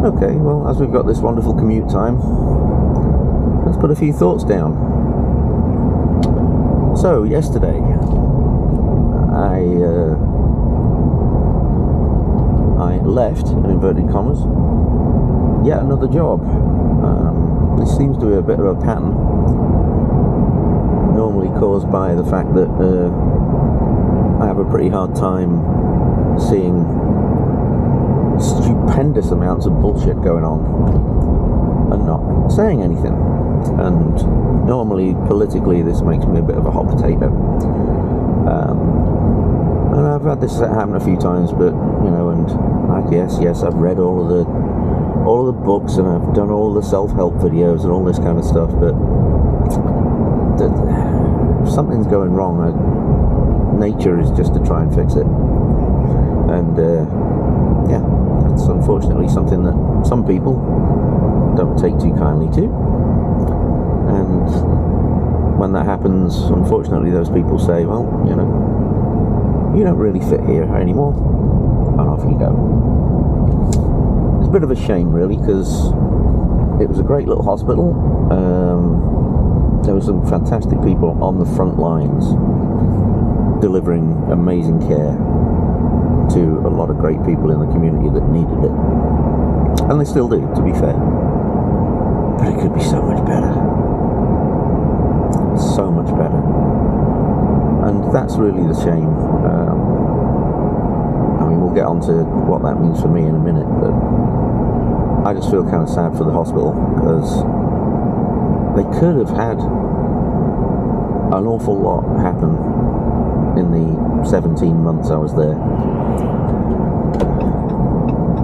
Okay, well, as we've got this wonderful commute time, let's put a few thoughts down. So, yesterday, I left, in inverted commas, yet another job. This seems to be a bit of a pattern, normally caused by the fact that I have a pretty hard time seeing stupendous amounts of bullshit going on and not saying anything. And normally, politically, this makes me a bit of a hot potato. And I've had this happen a few times, but and yes, I've read all of the books, and I've done all the self-help videos and all this kind of stuff, but if something's going wrong, nature is just to try and fix it. And that's unfortunately something that some people don't take too kindly to. And when that happens, unfortunately, those people say, well, you don't really fit here anymore, and off you go. It's a bit of a shame, really, because it was a great little hospital. There were some fantastic people on the front lines delivering amazing care to a lot of great people in the community that needed it. And they still do, to be fair. But it could be so much better. So much better. And that's really the shame. We'll get on to what that means for me in a minute, but I just feel kind of sad for the hospital, because they could have had an awful lot happen in the 17 months I was there.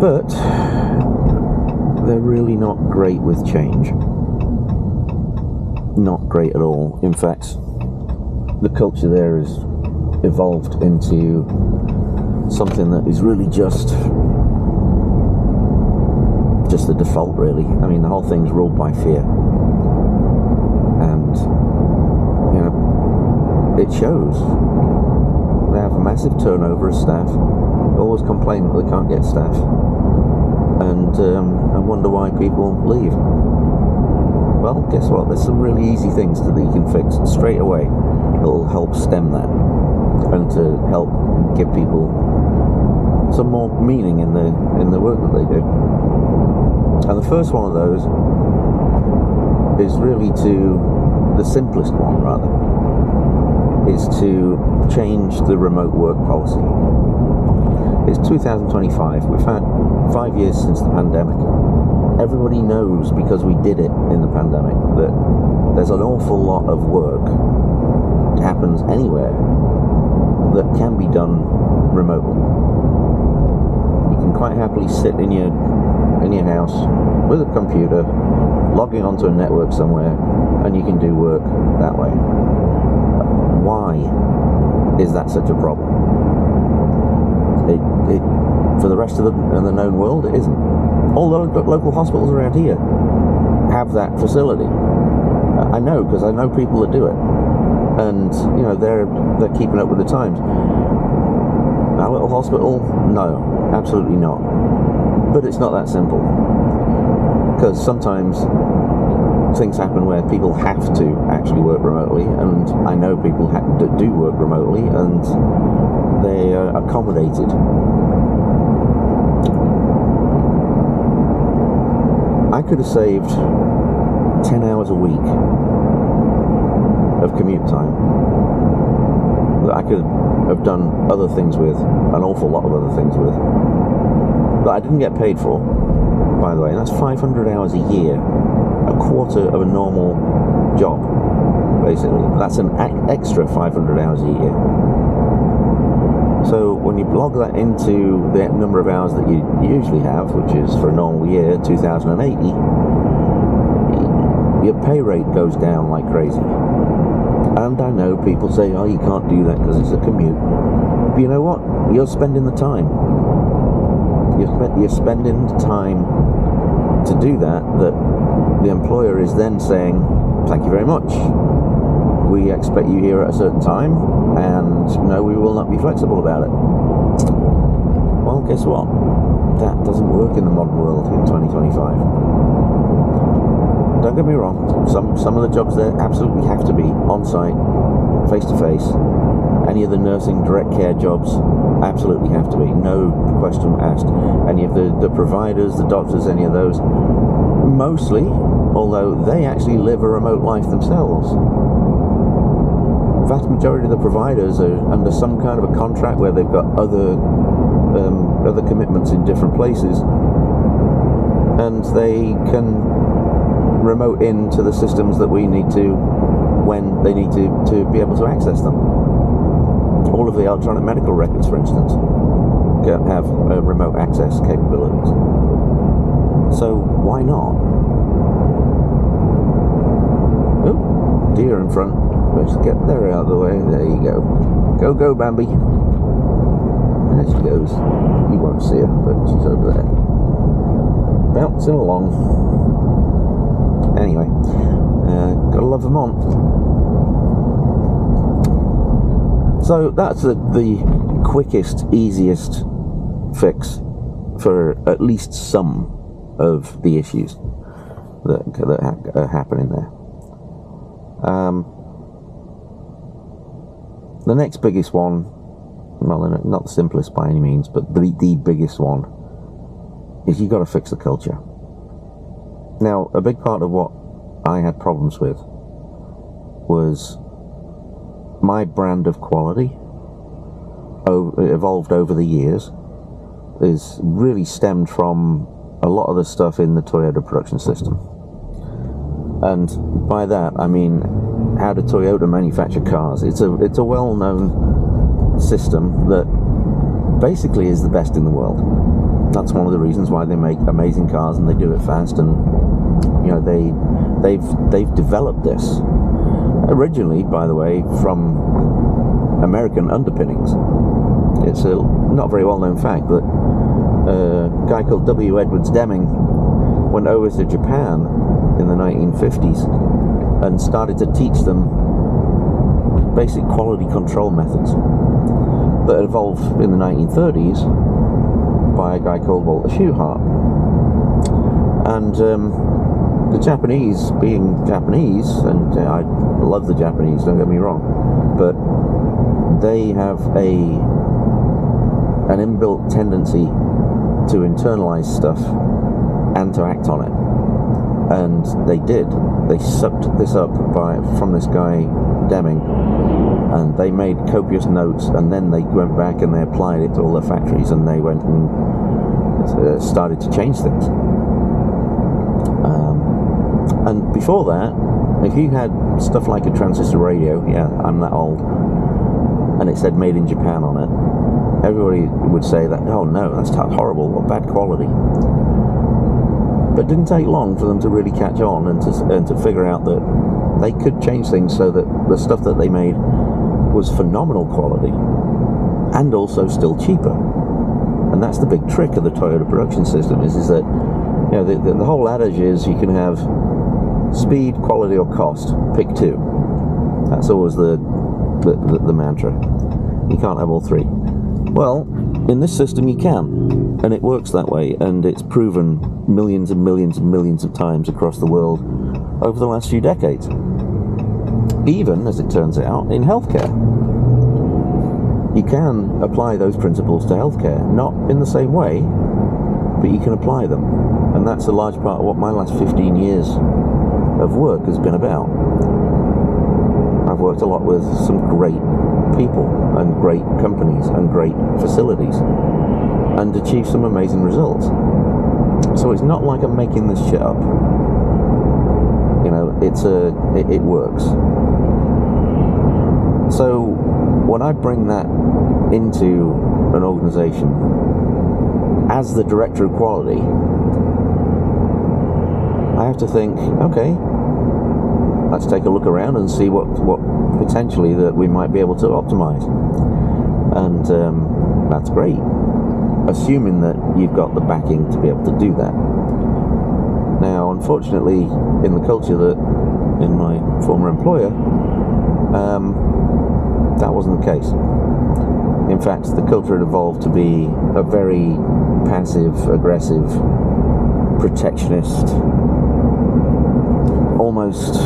But they're really not great with change. Not great at all. In fact, the culture there has evolved into something that is really just the default, really. The whole thing's ruled by fear. And, it shows. They have a massive turnover of staff. They always complain that they can't get staff. And wonder why people leave. Well, guess what? There's some really easy things that you can fix straight away that'll help stem that, and to help give people some more meaning in the work that they do. And the first one of those is really the simplest one, rather, is to change the remote work policy. It's 2025. We've had 5 years since the pandemic. Everybody knows, because we did it in the pandemic, that there's an awful lot of work that happens anywhere that can be done remotely. You can quite happily sit in your house with a computer, logging onto a network somewhere, and you can do work that way. Why is that such a problem? For the rest of the known world, it isn't. All the local hospitals around here have that facility. I know, because I know people that do it, and they're keeping up with the times. Our little hospital, no, absolutely not. But it's not that simple, because sometimes things happen where people have to actually work remotely, and I know people that do work remotely, and they are accommodated. I could have saved 10 hours a week of commute time that I could have done other things with, an awful lot of other things with, that I didn't get paid for, by the way. And that's 500 hours a year, a quarter of a normal job, basically. That's an extra 500 hours a year. So when you log that into the number of hours that you usually have, which is for a normal year, 2,080, your pay rate goes down like crazy. And I know people say, oh, you can't do that because it's a commute. But you know what? You're spending the time. You're spending the time to do that the employer is then saying, thank you very much. We expect you here at a certain time, and no, we will not be flexible about it. Well, guess what? That doesn't work in the modern world in 2025. Don't get me wrong, some of the jobs there absolutely have to be on-site, face-to-face. Any of the nursing direct care jobs absolutely have to be, no question asked. Any of the providers, the doctors, any of those, mostly, although they actually live a remote life themselves. Vast majority of the providers are under some kind of a contract where they've got other commitments in different places, and they can remote into the systems that we need to when they need to be able to access them. All of the electronic medical records, for instance, have remote access capabilities. So why not? Oh, deer in front. Let's get there out of the way. There you go. Go, Bambi. There she goes. You won't see her, but she's over there. Bouncing along. Anyway, gotta love Vermont. So that's the quickest, easiest fix for at least some of the issues that are happening there. The next biggest one, well, not the simplest by any means, but the biggest one, is you've got to fix the culture. Now, a big part of what I had problems with was my brand of quality evolved over the years, is really stemmed from a lot of the stuff in the Toyota production system. And by that, I mean, how do Toyota manufacture cars? It's a well-known system that basically is the best in the world. That's one of the reasons why they make amazing cars, and they do it fast. And you know, they've developed this originally, by the way, from American underpinnings. It's a not very well-known fact, but a guy called W. Edwards Deming went over to Japan in the 1950s and started to teach them basic quality control methods that evolved in the 1930s by a guy called Walter Schuhart. And the Japanese, being Japanese, and I love the Japanese, don't get me wrong, but they have an inbuilt tendency to internalize stuff and to act on it. And they did. They sucked this up from this guy Deming, and they made copious notes, and then they went back and they applied it to all their factories, and they went and started to change things. And before that, if you had stuff like a transistor radio, yeah, I'm that old, and it said made in Japan on it, everybody would say that, oh no, that's horrible, what bad quality. But it didn't take long for them to really catch on and to figure out that they could change things so that the stuff that they made was phenomenal quality and also still cheaper. And that's the big trick of the Toyota production system is that, you know, the whole adage is you can have speed, quality, or cost. Pick two. That's always the mantra. You can't have all three. Well, in this system you can, and it works that way, and it's proven millions and millions and millions of times across the world over the last few decades. Even, as it turns out, in healthcare. You can apply those principles to healthcare, not in the same way, but you can apply them. And that's a large part of what my last 15 years of work has been about. I've worked a lot with some great people and great companies and great facilities and achieved some amazing results. So it's not like I'm making this shit up. You know, it works. So when I bring that into an organization as the director of quality, I have to think, okay, let's take a look around and see what potentially that we might be able to optimize. And that's great, assuming that you've got the backing to be able to do that. Now, unfortunately, in the culture that in my former employer, that wasn't the case. You In fact, the culture had evolved to be a very passive, aggressive, protectionist, almost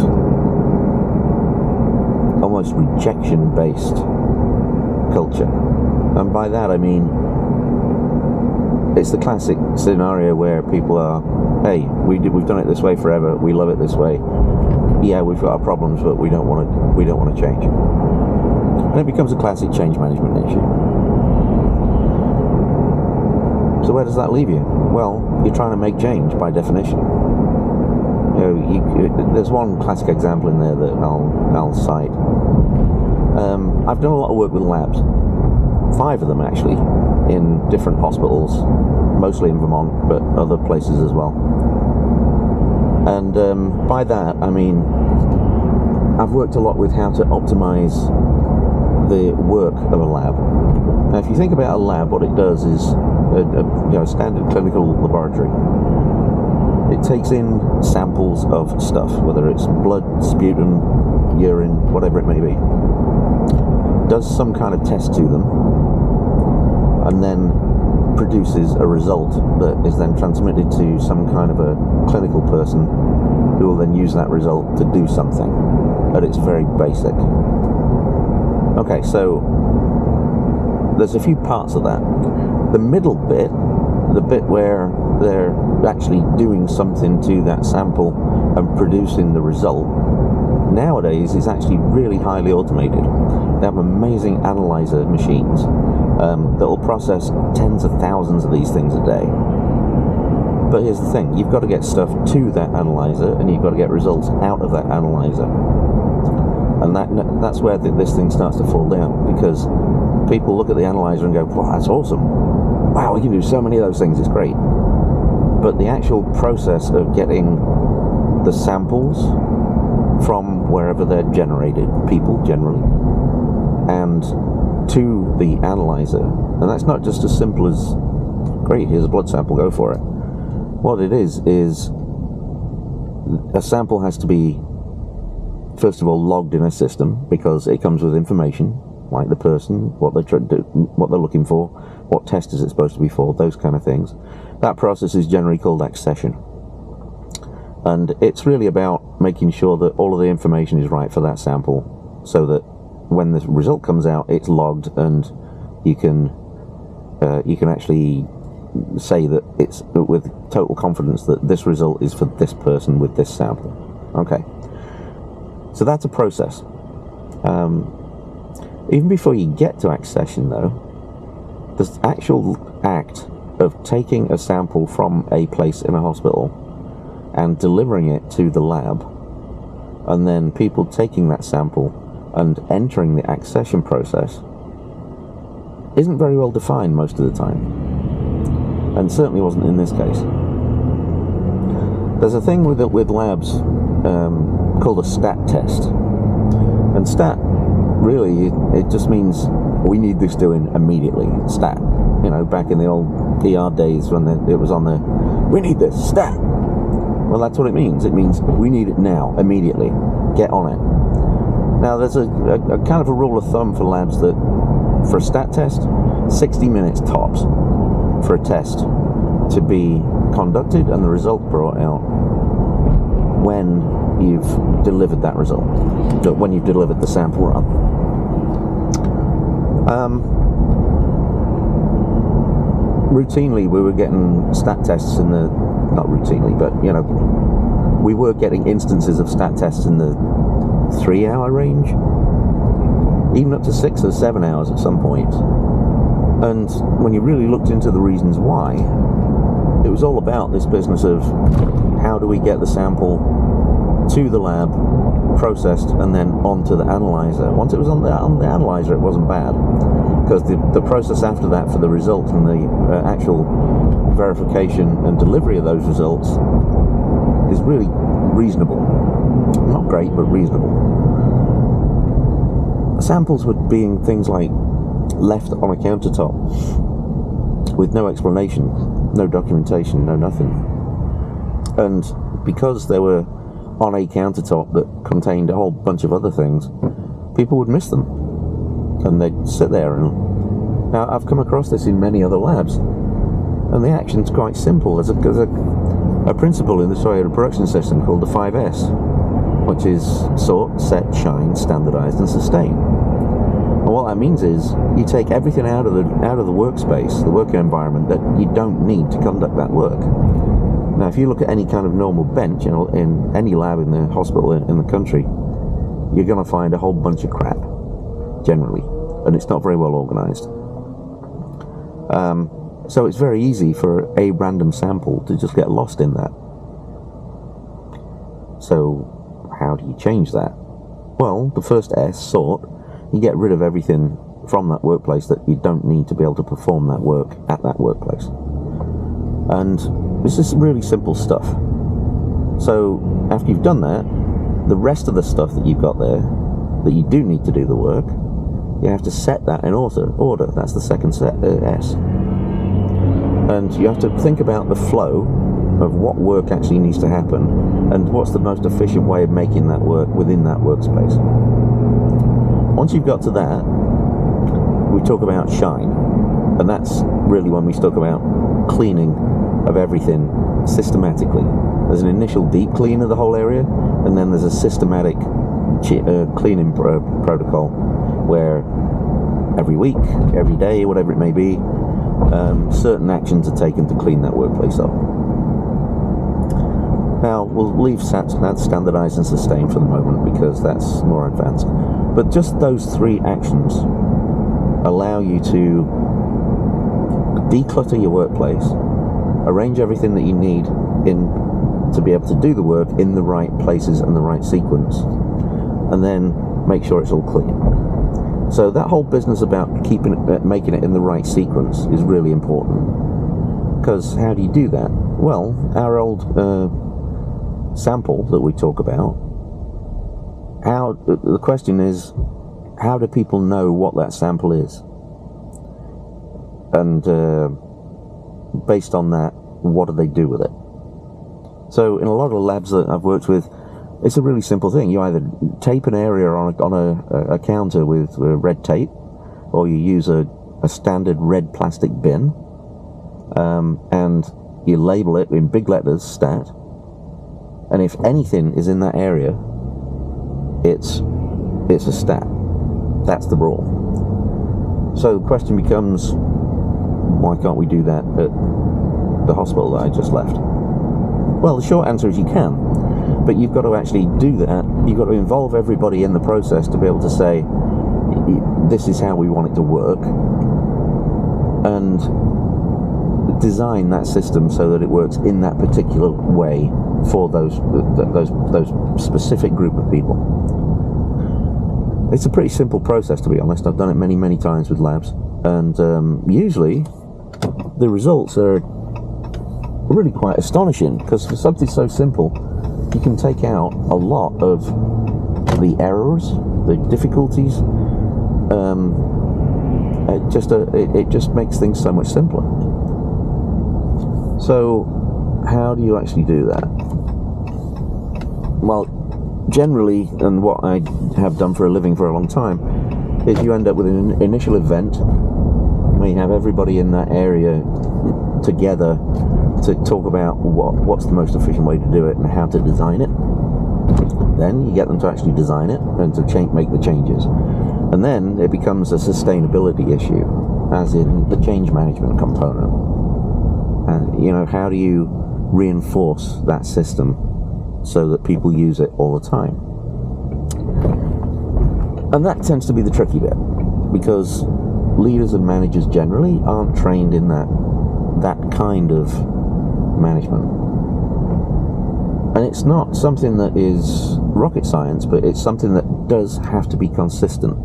rejection-based culture. And by that I mean, it's the classic scenario where people are, hey, we've done it this way forever, we love it this way. Yeah, we've got our problems, but we don't want to change. And it becomes a classic change management issue. So where does that leave you? Well, you're trying to make change by definition. There's one classic example in there that I'll cite. I've done a lot of work with labs, 5 of them actually, in different hospitals, mostly in Vermont, but other places as well. And by that I mean, I've worked a lot with how to optimize the work of a lab. Now, if you think about a lab, what it does is a standard clinical laboratory. It takes in samples of stuff, whether it's blood, sputum, urine, whatever it may be, does some kind of test to them, and then produces a result that is then transmitted to some kind of a clinical person who will then use that result to do something. But it's very basic. Okay, so there's a few parts of that. The middle bit, the bit where they're actually doing something to that sample and producing the result, nowadays is actually really highly automated. They have amazing analyzer machines that will process tens of thousands of these things a day. But here's the thing, you've got to get stuff to that analyzer, and you've got to get results out of that analyzer. And that's where this thing starts to fall down, because people look at the analyzer and go, wow, that's awesome. Wow, we can do so many of those things, it's great. But the actual process of getting the samples from wherever they're generated, people generally, and to the analyzer, and that's not just as simple as, great, here's a blood sample, go for it. What it is a sample has to be, first of all, logged in a system, because it comes with information, like the person, what they're looking for, what test is it supposed to be for, those kind of things. That process is generally called accession. And it's really about making sure that all of the information is right for that sample, so that when the result comes out, it's logged, and you can actually say that it's with total confidence that this result is for this person with this sample. Okay, so that's a process. Even before you get to accession, though, the actual act of taking a sample from a place in a hospital and delivering it to the lab, and then people taking that sample and entering the accession process, isn't very well defined most of the time, and certainly wasn't in this case. There's a thing with labs called a stat test, and stat, really, it just means we need this doing immediately. Stat, back in the old PR days when it was on the, we need this, stat. Well, that's what it means. It means we need it now, immediately. Get on it. Now, there's a kind of a rule of thumb for labs that for a stat test, 60 minutes tops for a test to be conducted and the result brought out when you've delivered that result, when you've delivered the sample run. Routinely we were getting stat tests in the, not routinely, but we were getting instances of stat tests in the 3-hour range, even up to 6 or 7 hours at some point. And when you really looked into the reasons why, it was all about this business of how do we get the sample to the lab, processed, and then onto the analyzer. Once it was on the analyzer, it wasn't bad, because the process after that for the results and the actual verification and delivery of those results is really reasonable. Not great, but reasonable. Samples were being things like left on a countertop with no explanation, no documentation, no nothing. And because they were on a countertop that contained a whole bunch of other things, people would miss them. And they'd sit there and Now, I've come across this in many other labs, and the action's quite simple. There's a principle in the Toyota production system called the 5S, which is sort, set, shine, standardized, and sustain. And what that means is you take everything out of the workspace, the working environment, that you don't need to conduct that work. Now, if you look at any kind of normal bench in any lab in the hospital in the country, you're going to find a whole bunch of crap, generally, and it's not very well organized. So it's very easy for a random sample to just get lost in that. So how do you change that? Well, the first S, sort, you get rid of everything from that workplace that you don't need to be able to perform that work at that workplace. And this is really simple stuff. So after you've done that, the rest of the stuff that you've got there that you do need to do the work, you have to set that in order. That's the second S. And you have to think about the flow of what work actually needs to happen and what's the most efficient way of making that work within that workspace. Once you've got to that, we talk about shine, and that's really when we talk about cleaning of everything systematically. There's an initial deep clean of the whole area, and then there's a systematic cleaning protocol where every week, every day, whatever it may be, certain actions are taken to clean that workplace up. Now, we'll leave standardized and sustain for the moment because that's more advanced. But just those three actions allow you to declutter your workplace, arrange everything that you need to be able to do the work in the right places and the right sequence, and then make sure it's all clean. So that whole business about making it in the right sequence is really important. Because how do you do that? Well, our old sample that we talk about, the question is, how do people know what that sample is? And based on that, what do they do with it? So in a lot of labs that I've worked with, it's a really simple thing. You either tape an area on a counter with red tape, or you use a standard red plastic bin, and you label it in big letters, stat, and if anything is in that area, it's a stat. That's the rule. So the question becomes, why can't we do that at the hospital that I just left? Well, the short answer is you can. But you've got to actually do that. You've got to involve everybody in the process to be able to say, this is how we want it to work, and design that system so that it works in that particular way for those specific group of people. It's a pretty simple process, to be honest. I've done it many, many times with labs, and usually the results are really quite astonishing, because for something so simple, you can take out a lot of the errors, the difficulties. It just makes things so much simpler. So, how do you actually do that? Well, generally, and what I have done for a living for a long time, is you end up with an initial event where you have everybody in that area together to talk about what's the most efficient way to do it and how to design it. Then you get them to actually design it and to make the changes. And then it becomes a sustainability issue, as in the change management component. And, how do you reinforce that system so that people use it all the time? And that tends to be the tricky bit, because leaders and managers generally aren't trained in that kind of management. And it's not something that is rocket science, but it's something that does have to be consistent.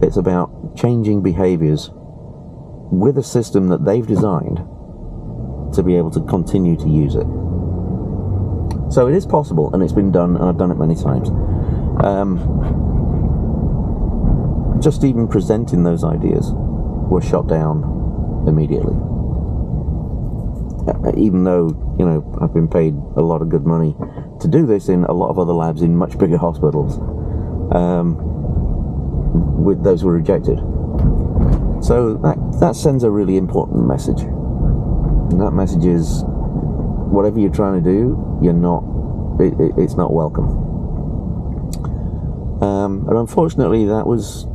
It's about changing behaviors with a system that they've designed to be able to continue to use it. So it is possible, and it's been done, and I've done it many times. Just even presenting those ideas were shot down immediately. Even though, I've been paid a lot of good money to do this in a lot of other labs in much bigger hospitals, with those were rejected. So that sends a really important message. And that message is, whatever you're trying to do, it's not welcome. And unfortunately, that was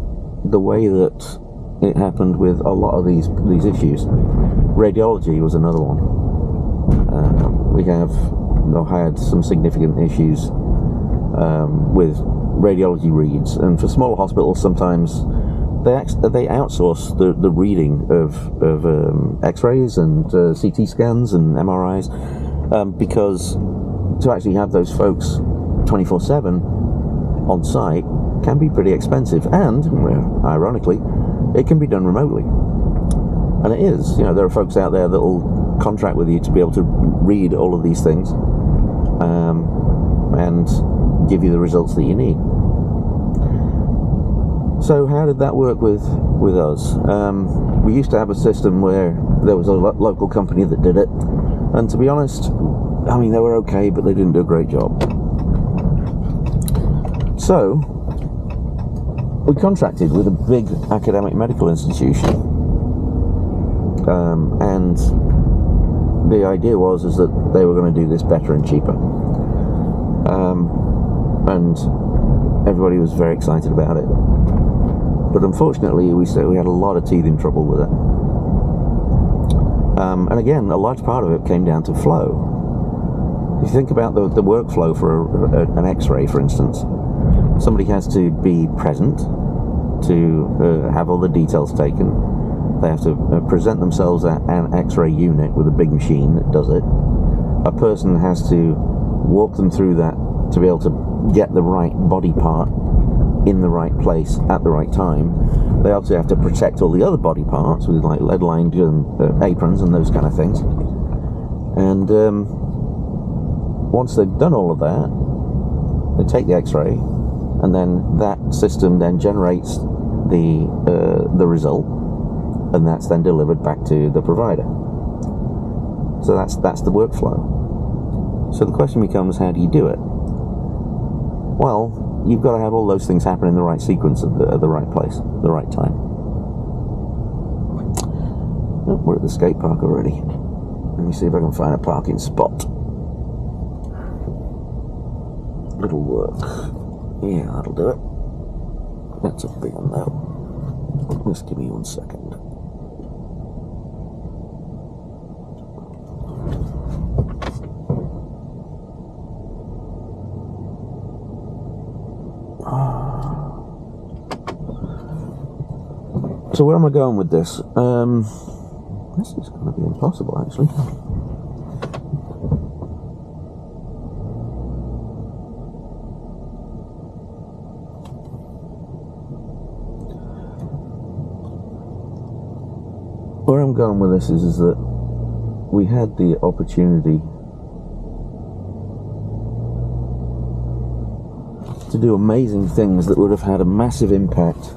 the way that it happened with a lot of these issues. Radiology was another one. We have had some significant issues with radiology reads, and for smaller hospitals, sometimes they outsource the reading of X-rays and CT scans and MRIs, because to actually have those folks 24/7 on site can be pretty expensive, and ironically, it can be done remotely. And it is. There are folks out there that will contract with you to be able to read all of these things and give you the results that you need. So how did that work with us? We used to have a system where there was a local company that did it, and to be honest, they were okay, but they didn't do a great job. So we contracted with a big academic medical institution, and the idea was that they were going to do this better and cheaper, and everybody was very excited about it. But unfortunately, we had a lot of teething trouble with it. And again, a large part of it came down to flow. If you think about the workflow for an X-ray, for instance, somebody has to be present to have all the details taken. They have to present themselves at an X-ray unit with a big machine that does it. A person has to walk them through that to be able to get the right body part in the right place at the right time. They also have to protect all the other body parts with like lead-lined aprons and those kind of things. And once they've done all of that, they take the X-ray, and then that system then generates the result, and that's then delivered back to the provider. So that's the workflow. So the question becomes, how do you do it? Well, you've got to have all those things happen in the right sequence at the right place, the right time. Oh, we're at the skate park already. Let me see if I can find a parking spot. It'll work. Yeah, that'll do it. That's a big one now. Just give me 1 second. So where am I going with this? This is going to be impossible, actually. Where I'm going with this is that we had the opportunity to do amazing things that would have had a massive impact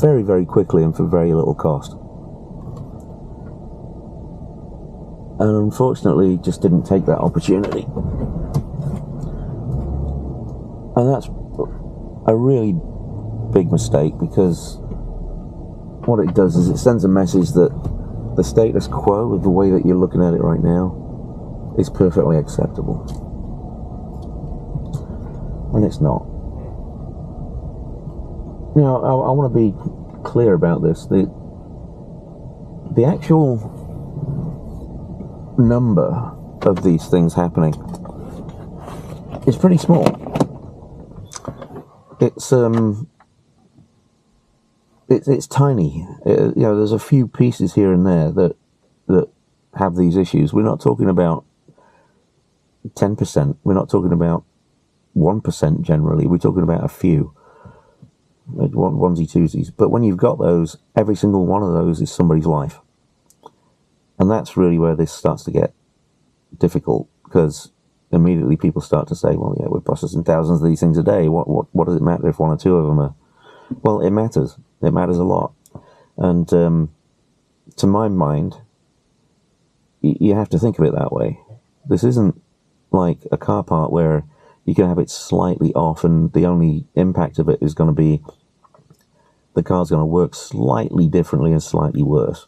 very, very quickly and for very little cost. And unfortunately, just didn't take that opportunity. And that's a really big mistake, because what it does is it sends a message that the status quo of the way that you're looking at it right now is perfectly acceptable. And it's not. I want to be clear about this. The actual number of these things happening is pretty small. It's tiny. There's a few pieces here and there that have these issues. We're not talking about 10%. We're not talking about 1% generally. We're talking about a few. Onesie twosies. But when you've got those, every single one of those is somebody's life. And that's really where this starts to get difficult, because immediately people start to say, well, yeah, we're processing thousands of these things a day. What does it matter if one or two of them are? Well, it matters. It matters a lot. And to my mind, you have to think of it that way. This isn't like a car part where you can have it slightly off and the only impact of it is going to be the car's going to work slightly differently and slightly worse.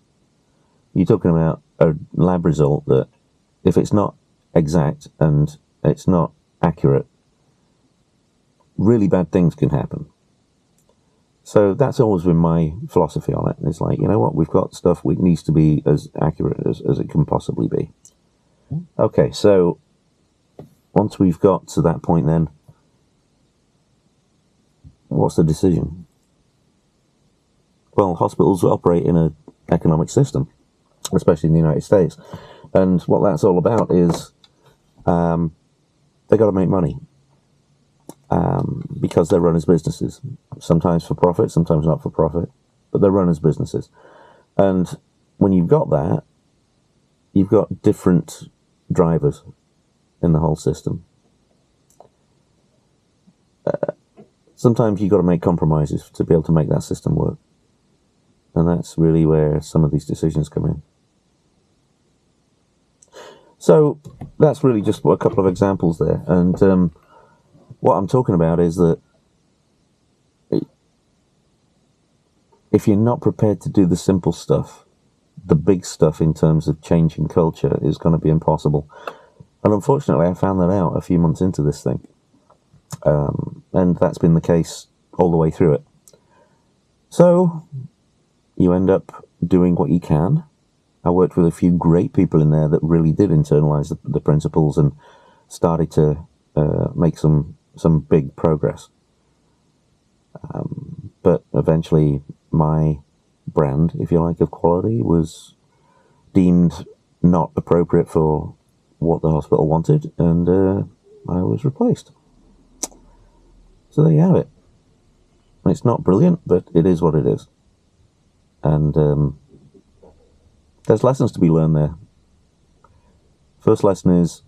You're talking about a lab result that, if it's not exact and it's not accurate, really bad things can happen. So that's always been my philosophy on it. It's like, you know what, we've got stuff which needs to be as accurate as it can possibly be. Okay, so once we've got to that point, then what's the decision? Well, hospitals operate in an economic system, especially in the United States. And what that's all about is they got to make money because they're run as businesses, sometimes for profit, sometimes not for profit, but they're run as businesses. And when you've got that, you've got different drivers in the whole system. Sometimes you've got to make compromises to be able to make that system work. And that's really where some of these decisions come in. So that's really just a couple of examples there. And what I'm talking about is that if you're not prepared to do the simple stuff, the big stuff in terms of changing culture is going to be impossible. And unfortunately, I found that out a few months into this thing. And that's been the case all the way through it. So you end up doing what you can. I worked with a few great people in there that really did internalize the principles and started to make some big progress. But eventually my brand, if you like, of quality was deemed not appropriate for what the hospital wanted, and I was replaced. So there you have it. It's not brilliant, but it is what it is. And there's lessons to be learned there. First lesson is,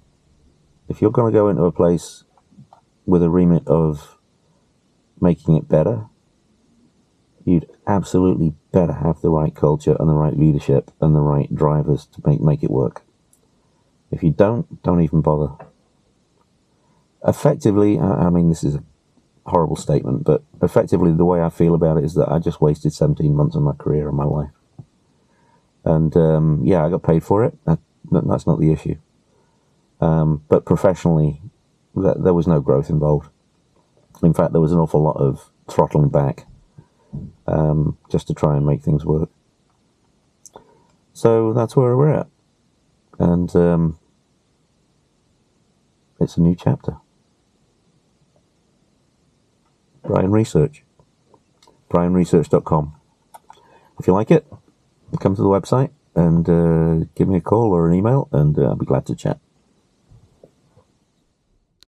if you're going to go into a place with a remit of making it better, you'd absolutely better have the right culture and the right leadership and the right drivers to make it work. If you don't even bother. Effectively, I mean, this is a horrible statement, but effectively the way I feel about it is that I just wasted 17 months of my career and my life. And yeah, I got paid for it. That's not the issue. But professionally, there was no growth involved. In fact, there was an awful lot of throttling back just to try and make things work. So that's where we're at. And it's a new chapter. Brian Research. BrianResearch.com. If you like it, come to the website and give me a call or an email, and I'll be glad to chat.